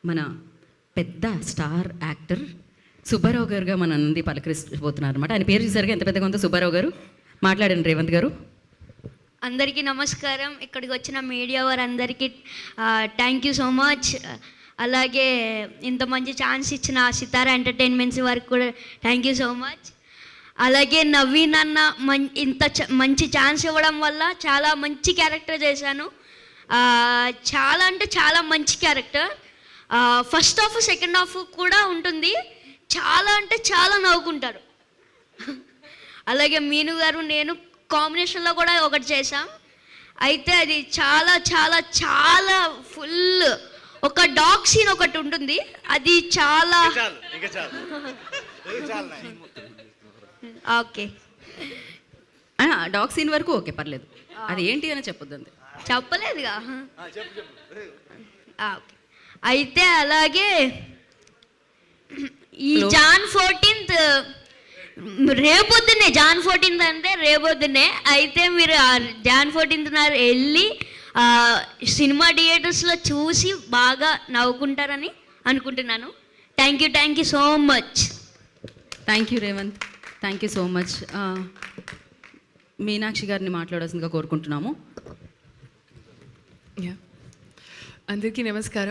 మన పెద్ద star actor Subbarao గారుగా మన నంది పలకరిపోతున్నారు అనమాట. ఆయన పేరు చూసారుగా ఎంత పెద్దగా ఉందో. సుబ్బారావు గారు మాట్లాడండి. రేవంత్ గారు. అందరికీ నమస్కారం. ఇక్కడికి వచ్చిన మీడియా వారందరికీ థ్యాంక్ యూ సో మచ్. అలాగే ఇంత మంచి ఛాన్స్ ఇచ్చిన సితారా ఎంటర్టైన్మెంట్స్ వారికి కూడా థ్యాంక్ యూ సో మచ్. అలాగే నవీన్ అన్న ఇంత మంచి ఛాన్స్ ఇవ్వడం వల్ల చాలా మంచి క్యారెక్టర్ చేశాను. చాలా అంటే చాలా మంచి character. First half second half కూడా ఉంటుంది. చాలా అంటే చాలా నవ్వుకుంటారు. అలాగే మీను గారు నేను కాంబినేషన్లో కూడా ఒకటి చేశాం. అయితే అది చాలా చాలా చాలా ఫుల్ ఒక డాగ్ సీన్ ఒకటి ఉంటుంది. అది చాలా ఓకే. డాగ్ సీన్ వరకు ఓకే, పర్లేదు. అది ఏంటి అని చెప్పొద్దు అంతే. చెప్పలేదుగా. ఓకే. అయితే అలాగే ఈ జాన్ 14th రేపొద్దునే, జాన్ 14th అంటే రేపొద్దునే. అయితే మీరు జాన్ 14th వెళ్ళి సినిమా థియేటర్స్లో చూసి బాగా నవ్వుకుంటారని అనుకుంటున్నాను. Thank you so much. Thank you Revanth, thank you so much. Meenakshi గారిని మాట్లాడాల్సిందిగా కోరుకుంటున్నాము. అందరికీ నమస్కారం.